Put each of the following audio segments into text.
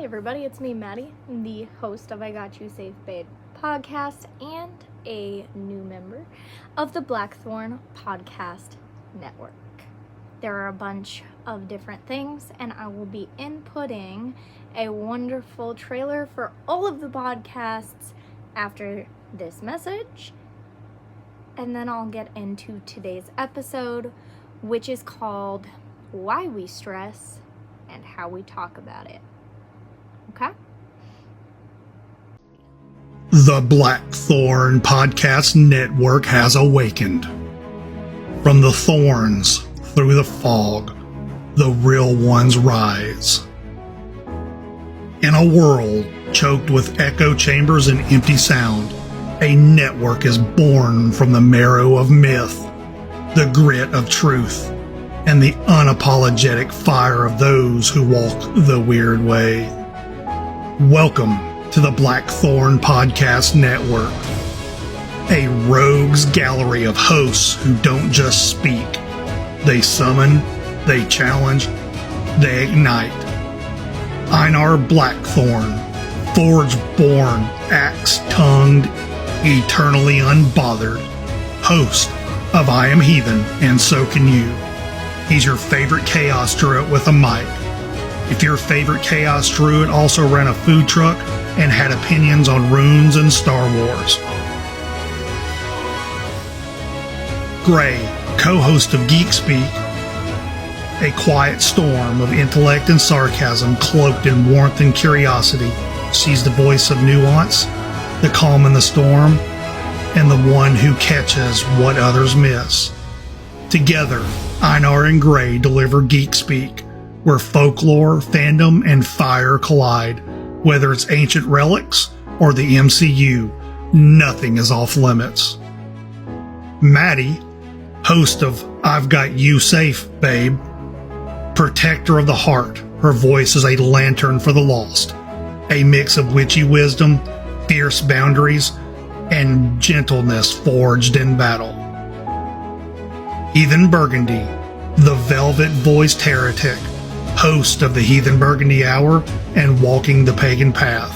everybody, it's me, Maddie, the host of I Got You Safe Babe podcast and a new member of the Blackthorn Podcast network. There are a bunch of different things, and I will be inputting a wonderful trailer for all of the podcasts after this message, and then I'll get into today's episode, which is called Why We Stress and How We Talk About It. Okay? The Blackthorn Podcast network has awakened. From the thorns through the fog, the real ones rise. In a world choked with echo chambers and empty sound, a network is born from the marrow of myth, the grit of truth, and the unapologetic fire of those who walk the weird way. Welcome to the Blackthorn Podcast Network, a rogues gallery of hosts who don't just speak. They summon, they challenge, they ignite. Einar Blackthorn, forge-born, axe-tongued, eternally unbothered, host of I Am Heathen and So Can You. He's your favorite chaos druid with a mic. If your favorite chaos druid also ran a food truck and had opinions on runes and Star Wars. Gray, co-host of Geek Speak, a quiet storm of intellect and sarcasm cloaked in warmth and curiosity. She's the voice of nuance, the calm in the storm, and the one who catches what others miss. Together, Einar and Gray deliver Geek Speak, where folklore, fandom, and fire collide. Whether it's ancient relics or the MCU, nothing is off limits. Maddie, host of I've Got You Safe, Babe, protector of the heart, her voice is a lantern for the lost, a mix of witchy wisdom, fierce boundaries, and gentleness forged in battle. Heathen Burgundy, the velvet-voiced heretic, host of the Heathen Burgundy Hour and Walking the Pagan Path.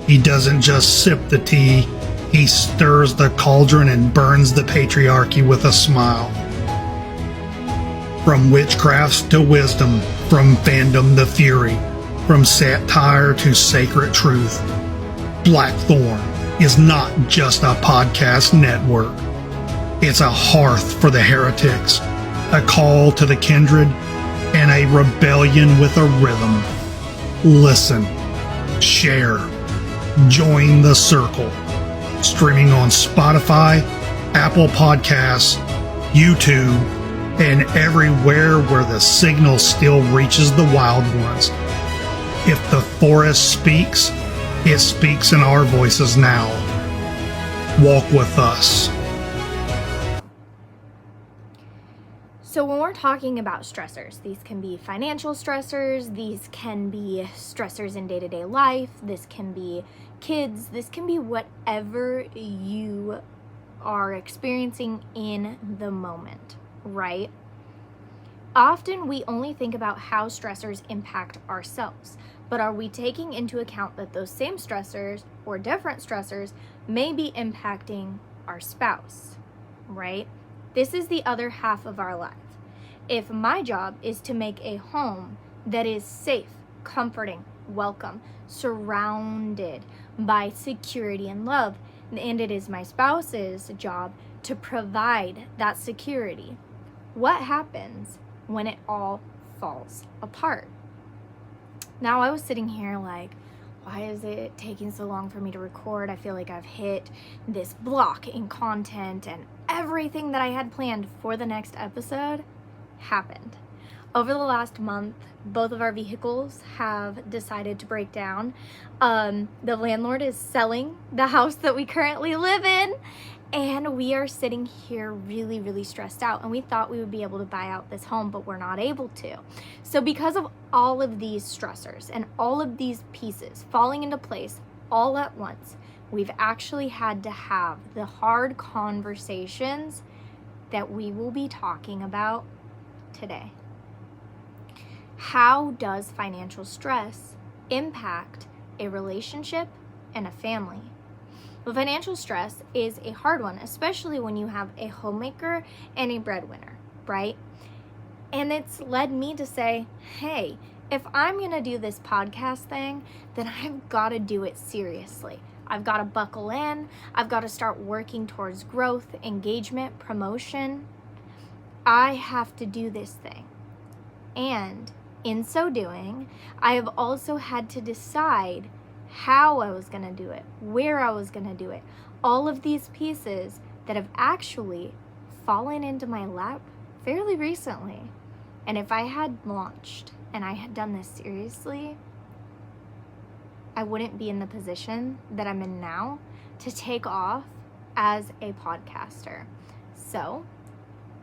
He doesn't just sip the tea, he stirs the cauldron and burns the patriarchy with a smile. From witchcraft to wisdom, from fandom to fury, from satire to sacred truth, Blackthorn is not just a podcast network. It's a hearth for the heretics, a call to the kindred, and a rebellion with a rhythm. Listen, share, join the circle. Streaming on Spotify, Apple Podcasts, YouTube, and everywhere where the signal still reaches the wild ones. If the forest speaks, it speaks in our voices now. Walk with us. So when we're talking about stressors, these can be financial stressors, these can be stressors in day-to-day life, this can be kids, this can be whatever you are experiencing in the moment, right? Often we only think about how stressors impact ourselves, but are we taking into account that those same stressors or different stressors may be impacting our spouse, right? This is the other half of our life. If my job is to make a home that is safe, comforting, welcome, surrounded by security and love, and it is my spouse's job to provide that security, what happens when it all falls apart? Now, I was sitting here like, why is it taking so long for me to record? I feel like I've hit this block in content, and everything that I had planned for the next episode happened. Over the last month, both of our vehicles have decided to break down. The landlord is selling the house that we currently live in, and we are sitting here really, really stressed out, and we thought we would be able to buy out this home, but we're not able to. So because of all of these stressors and all of these pieces falling into place all at once, we've actually had to have the hard conversations that we will be talking about today. How does financial stress impact a relationship and a family. But financial stress is a hard one, especially when you have a homemaker and a breadwinner, right? And it's led me to say, hey, if I'm going to do this podcast thing, then I've got to do it seriously. I've got to buckle in. I've got to start working towards growth, engagement, promotion. I have to do this thing. And in so doing, I have also had to decide how I was going to do it, where I was going to do it. All of these pieces that have actually fallen into my lap fairly recently. And if I had launched and I had done this seriously, I wouldn't be in the position that I'm in now to take off as a podcaster. So,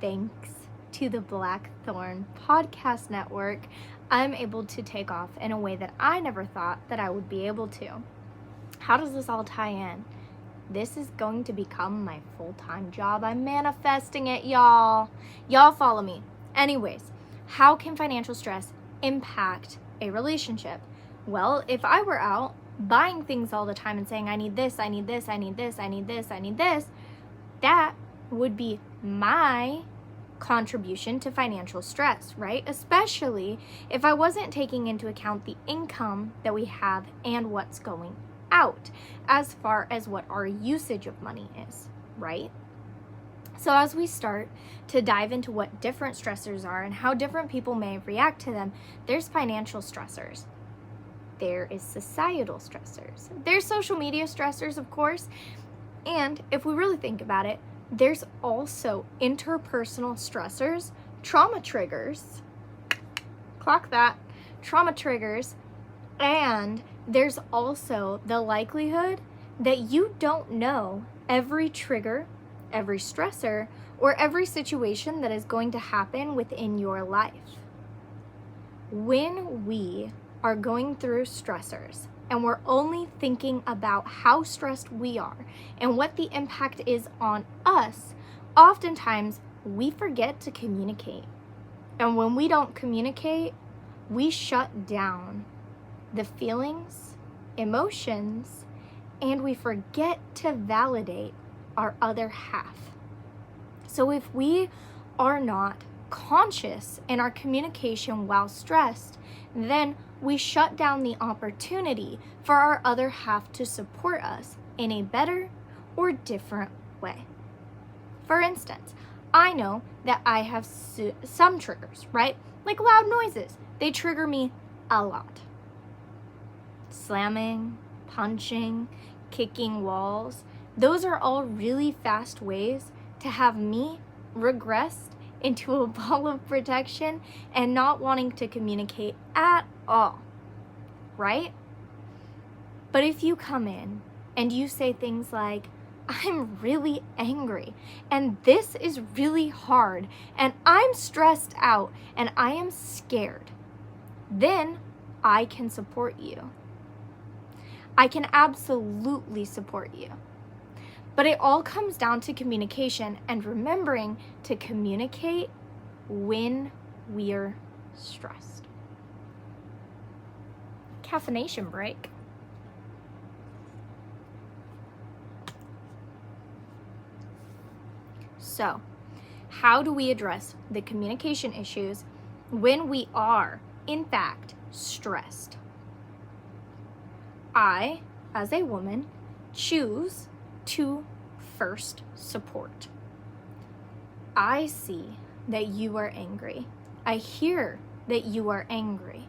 thanks to the Blackthorn Podcast Network, I'm able to take off in a way that I never thought that I would be able to. How does this all tie in? This is going to become my full-time job. I'm manifesting it, y'all. Y'all follow me. Anyways, how can financial stress impact a relationship? Well, if I were out buying things all the time and saying, I need this, I need this, I need this, I need this, I need this, that would be my contribution to financial stress, right? Especially if I wasn't taking into account the income that we have and what's going out as far as what our usage of money is, right? So as we start to dive into what different stressors are and how different people may react to them, there's financial stressors. There is societal stressors. There's social media stressors, of course. And if we really think about it, there's also interpersonal stressors, trauma triggers. Clock that. Trauma triggers. And there's also the likelihood that you don't know every trigger, every stressor, or every situation that is going to happen within your life. When we are going through stressors and we're only thinking about how stressed we are and what the impact is on us, oftentimes we forget to communicate. And when we don't communicate, we shut down the feelings, emotions, and we forget to validate our other half. So if we are not conscious in our communication while stressed, then we shut down the opportunity for our other half to support us in a better or different way. For instance, I know that I have some triggers, right? Like loud noises. They trigger me a lot. Slamming, punching, kicking walls. Those are all really fast ways to have me regress into a ball of protection and not wanting to communicate at all, right? But if you come in and you say things like, I'm really angry and this is really hard and I'm stressed out and I am scared, then I can support you. I can absolutely support you. But it all comes down to communication and remembering to communicate when we're stressed. Caffeination break. So, how do we address the communication issues when we are, in fact, stressed? I, as a woman, choose to first support. I see that you are angry. I hear that you are angry.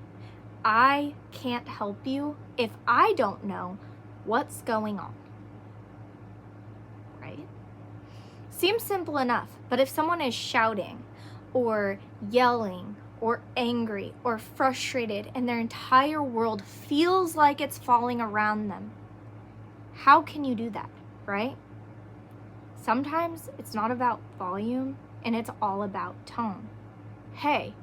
I can't help you if I don't know what's going on. Right? Seems simple enough, but if someone is shouting or yelling or angry or frustrated and their entire world feels like it's falling around them, how can you do that? Right? Sometimes it's not about volume and it's all about tone. Hey,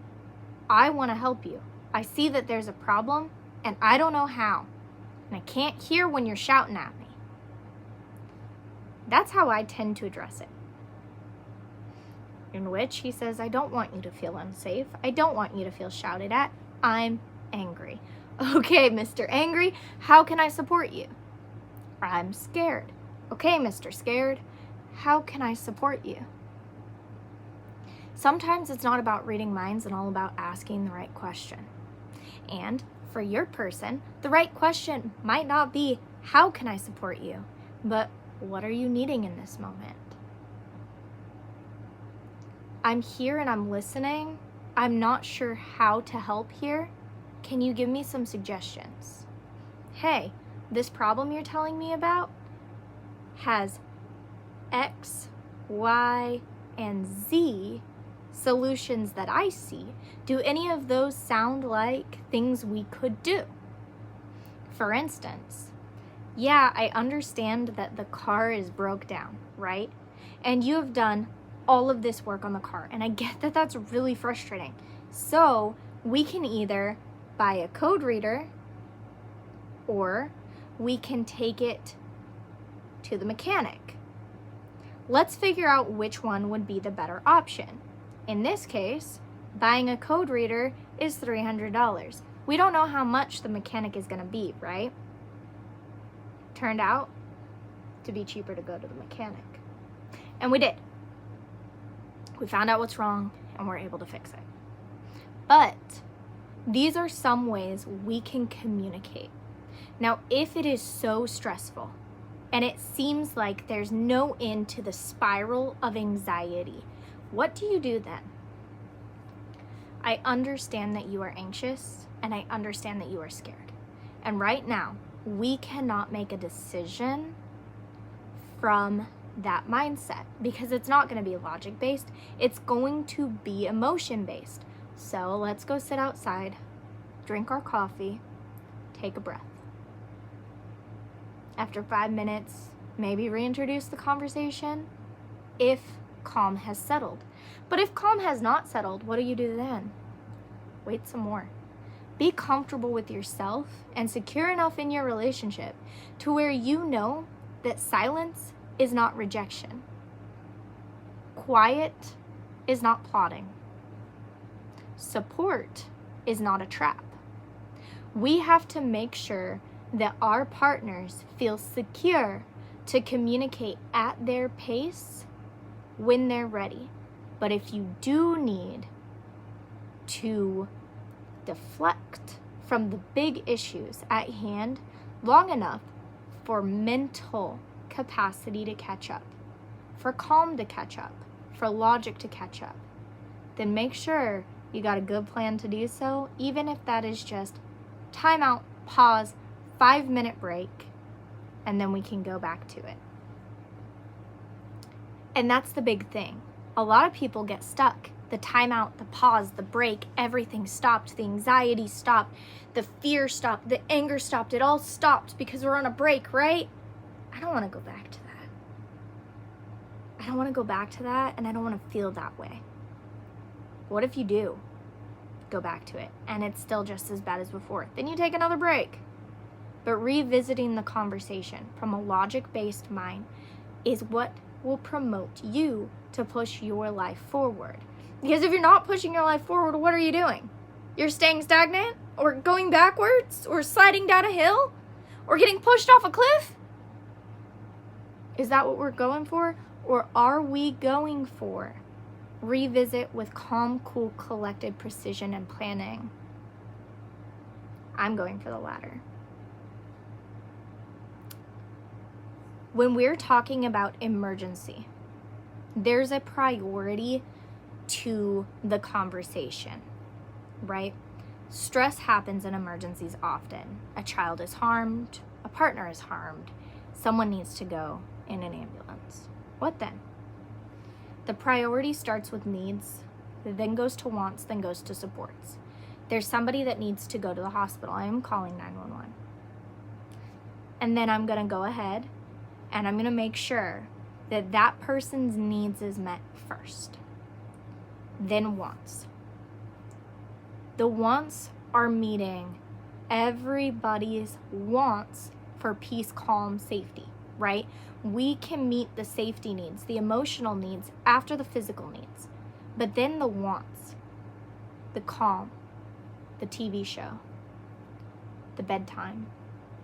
I want to help you. I see that there's a problem and I don't know how. And I can't hear when you're shouting at me. That's how I tend to address it. In which he says, I don't want you to feel unsafe. I don't want you to feel shouted at. I'm angry. Okay, Mr. Angry, how can I support you? I'm scared. Okay, Mr. Scared, how can I support you? Sometimes it's not about reading minds and all about asking the right question. And for your person, the right question might not be, how can I support you? But what are you needing in this moment? I'm here and I'm listening. I'm not sure how to help here. Can you give me some suggestions? Hey, this problem you're telling me about has X, Y, and Z solutions that I see. Do any of those sound like things we could do? For instance, yeah, I understand that the car is broke down, right? And you have done all of this work on the car, and I get that that's really frustrating. So we can either buy a code reader, or we can take it to the mechanic. Let's figure out which one would be the better option. In this case, buying a code reader is $300. We don't know how much the mechanic is going to be, right? Turned out to be cheaper to go to the mechanic. And we did. We found out what's wrong and we're able to fix it. But these are some ways we can communicate. Now, if it is so stressful and it seems like there's no end to the spiral of anxiety, what do you do then? I understand that you are anxious and I understand that you are scared. And right now, we cannot make a decision from that mindset because it's not going to be logic-based. It's going to be emotion-based. So let's go sit outside, drink our coffee, take a breath. After 5 minutes, maybe reintroduce the conversation if calm has settled. But if calm has not settled, what do you do then? Wait some more. Be comfortable with yourself and secure enough in your relationship to where you know that silence is not rejection. Quiet is not plotting. Support is not a trap. We have to make sure that our partners feel secure to communicate at their pace when they're ready. But if you do need to deflect from the big issues at hand long enough for mental capacity to catch up, for calm to catch up, for logic to catch up, then make sure you got a good plan to do so, even if that is just time out, pause, 5-minute break, and then we can go back to it. And that's the big thing. A lot of people get stuck. The timeout, the pause, the break, everything stopped. The anxiety stopped. The fear stopped. The anger stopped. It all stopped because we're on a break, right? I don't want to go back to that. I don't want to go back to that, and I don't want to feel that way. What if you do go back to it and it's still just as bad as before? Then you take another break. But revisiting the conversation from a logic-based mind is what will promote you to push your life forward. Because if you're not pushing your life forward, what are you doing? You're staying stagnant, or going backwards, or sliding down a hill, or getting pushed off a cliff? Is that what we're going for? Or are we going for revisit with calm, cool, collected precision and planning? I'm going for the latter. When we're talking about emergency, there's a priority to the conversation, right? Stress happens in emergencies often. A child is harmed, a partner is harmed, someone needs to go in an ambulance. What then? The priority starts with needs, then goes to wants, then goes to supports. There's somebody that needs to go to the hospital. I am calling 911. And then I'm going to go ahead and I'm going to make sure that that person's needs is met first. Then wants. The wants are meeting everybody's wants for peace, calm, safety, right? We can meet the safety needs, the emotional needs after the physical needs. But then the wants, the calm, the TV show, the bedtime,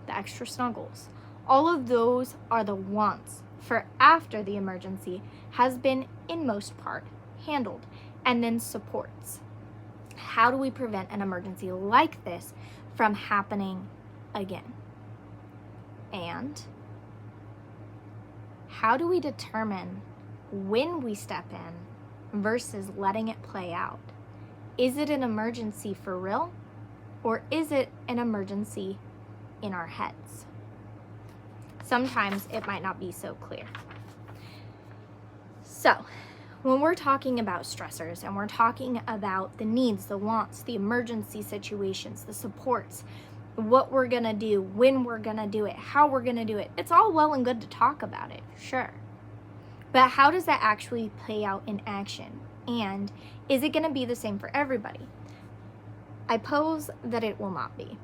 the extra snuggles. All of those are the wants for after the emergency has been, in most part, handled, and then supports. How do we prevent an emergency like this from happening again? And how do we determine when we step in versus letting it play out? Is it an emergency for real, or is it an emergency in our heads? Sometimes it might not be so clear. So, when we're talking about stressors and we're talking about the needs, the wants, the emergency situations, the supports, what we're gonna do, when we're gonna do it, how we're gonna do it, it's all well and good to talk about it, sure. But how does that actually play out in action? And is it gonna be the same for everybody? I pose that it will not be.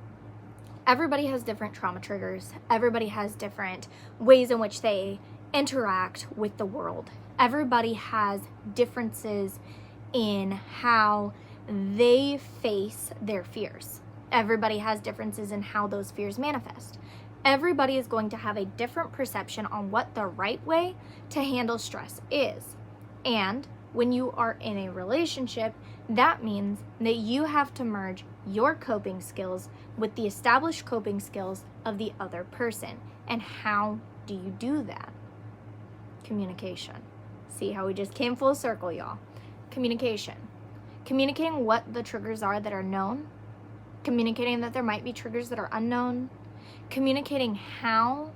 Everybody has different trauma triggers. Everybody has different ways in which they interact with the world. Everybody has differences in how they face their fears. Everybody has differences in how those fears manifest. Everybody is going to have a different perception on what the right way to handle stress is. And when you are in a relationship, that means that you have to merge your coping skills with the established coping skills of the other person. And how do you do that? Communication. See how we just came full circle, y'all. Communication. Communicating what the triggers are that are known. Communicating that there might be triggers that are unknown. Communicating how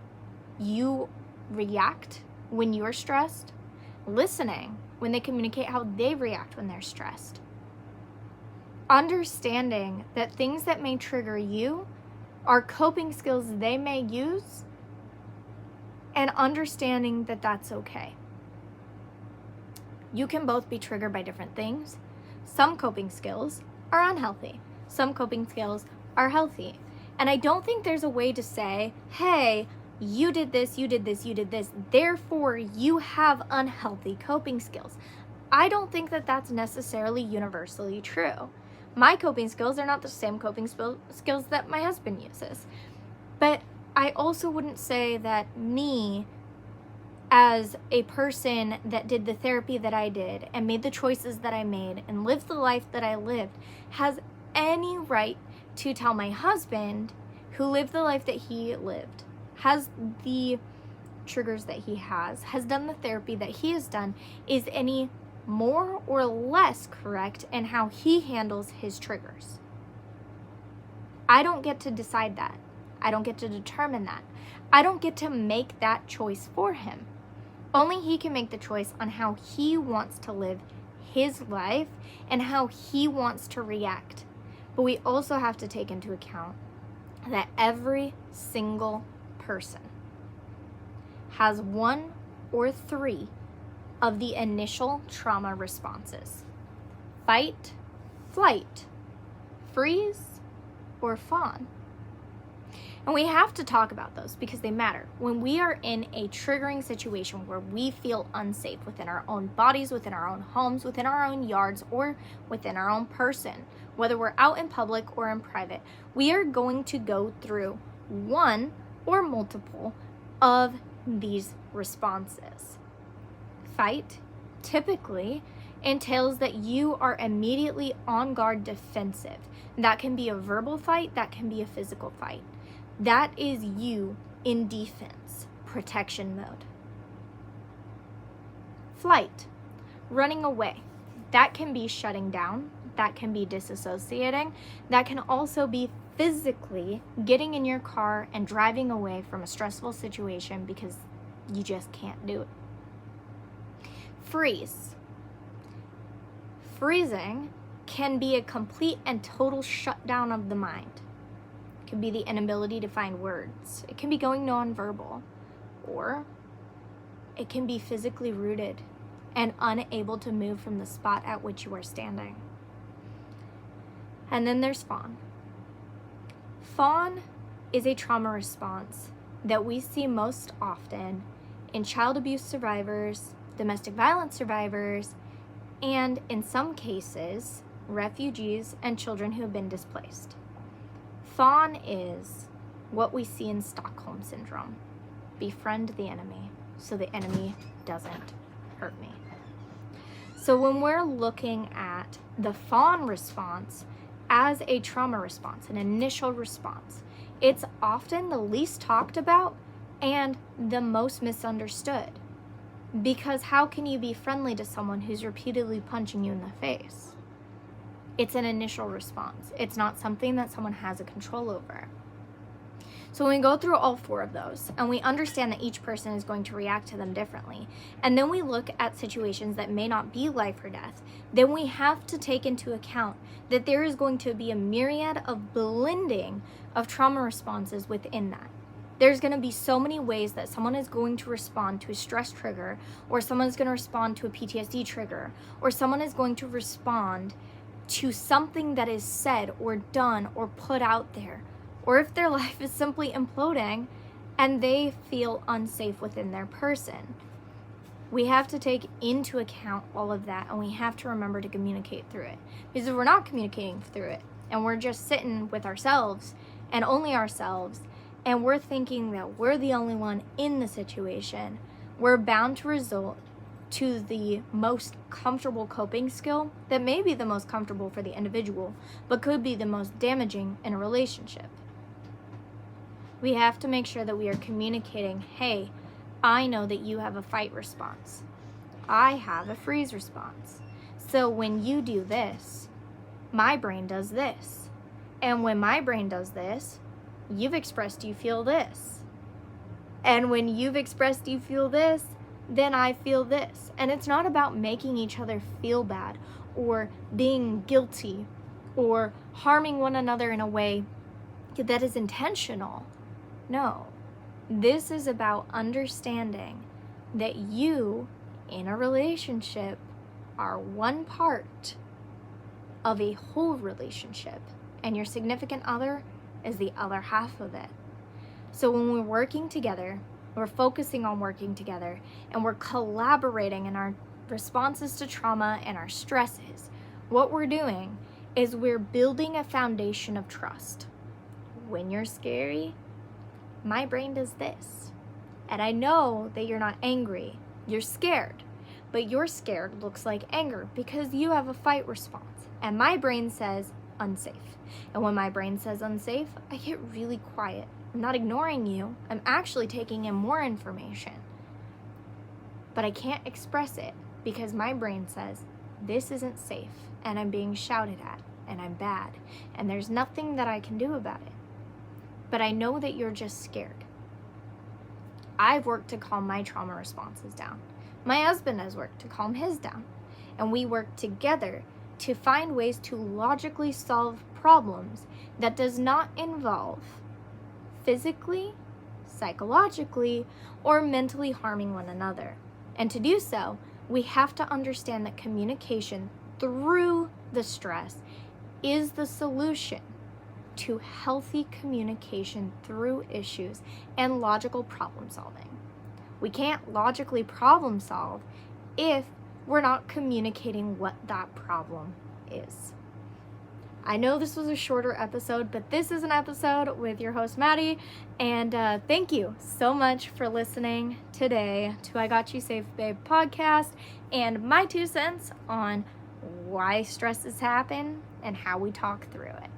you react when you're stressed. Listening when they communicate how they react when they're stressed. Understanding that things that may trigger you are coping skills they may use, and understanding that that's okay. You can both be triggered by different things. Some coping skills are unhealthy. Some coping skills are healthy. And I don't think there's a way to say, hey, you did this, you did this, you did this, therefore you have unhealthy coping skills. I don't think that that's necessarily universally true. My coping skills are not the same coping skills that my husband uses. But I also wouldn't say that me, as a person that did the therapy that I did and made the choices that I made and lived the life that I lived, has any right to tell my husband, who lived the life that he lived, has the triggers that he has done the therapy that he has done, is any more or less correct in how he handles his triggers. I don't get to decide that. I don't get to determine that. I don't get to make that choice for him. Only he can make the choice on how he wants to live his life and how he wants to react. But we also have to take into account that every single person has one or three of the initial trauma responses: fight, flight, freeze, or fawn. And we have to talk about those because they matter. When we are in a triggering situation where we feel unsafe within our own bodies, within our own homes, within our own yards, or within our own person, whether we're out in public or in private, we are going to go through one or multiple of these responses. Fight typically entails that you are immediately on guard, defensive. That can be a verbal fight, that can be a physical fight. That is you in defense, protection mode. Flight, running away. That can be shutting down, that can be disassociating, that can also be physically getting in your car and driving away from a stressful situation because you just can't do it. Freeze. Freezing can be a complete and total shutdown of the mind. It can be the inability to find words. It can be going nonverbal. Or it can be physically rooted and unable to move from the spot at which you are standing. And then there's fawn. Fawn is a trauma response that we see most often in child abuse survivors, domestic violence survivors, and in some cases, refugees and children who have been displaced. fawn is what we see in Stockholm Syndrome. Befriend the enemy so the enemy doesn't hurt me. So when we're looking at the fawn response as a trauma response, an initial response, it's often the least talked about and the most misunderstood. Because how can you be friendly to someone who's repeatedly punching you in the face? It's an initial response. It's not something that someone has a control over. So when we go through all 4 of those and we understand that each person is going to react to them differently, and then we look at situations that may not be life or death, then we have to take into account that there is going to be a myriad of blending of trauma responses within that. There's going to be so many ways that someone is going to respond to a stress trigger, or someone is going to respond to a PTSD trigger, or someone is going to respond to something that is said or done or put out there, or if their life is simply imploding and they feel unsafe within their person. We have to take into account all of that, and we have to remember to communicate through it. Because if we're not communicating through it, and we're just sitting with ourselves and only ourselves, and we're thinking that we're the only one in the situation, we're bound to result to the most comfortable coping skill that may be the most comfortable for the individual, but could be the most damaging in a relationship. We have to make sure that we are communicating, hey, I know that you have a fight response. I have a freeze response. So when you do this, my brain does this. And when my brain does this, you've expressed you feel this. And when you've expressed you feel this, then I feel this. And it's not about making each other feel bad or being guilty or harming one another in a way that is intentional. No, this is about understanding that you, in a relationship, are one part of a whole relationship, and your significant other is the other half of it. So when we're working together, we're focusing on working together, and we're collaborating in our responses to trauma and our stresses, what we're doing is we're building a foundation of trust. When you're scary, my brain does this. And I know that you're not angry, you're scared. But your scared looks like anger because you have a fight response. And my brain says unsafe. And when my brain says unsafe, I get really quiet. I'm not ignoring you. I'm actually taking in more information. But I can't express it because my brain says this isn't safe and I'm being shouted at and I'm bad and there's nothing that I can do about it. But I know that you're just scared. I've worked to calm my trauma responses down. My husband has worked to calm his down. And we work together to find ways to logically solve problems that does not involve physically, psychologically, or mentally harming one another. And to do so, we have to understand that communication through the stress is the solution to healthy communication through issues and logical problem solving. We can't logically problem solve if we're not communicating what that problem is. I know this was a shorter episode, but this is an episode with your host, Maddie, and thank you so much for listening today to I Got You Safe Babe podcast and my 2 cents on why stresses happen and how we talk through it.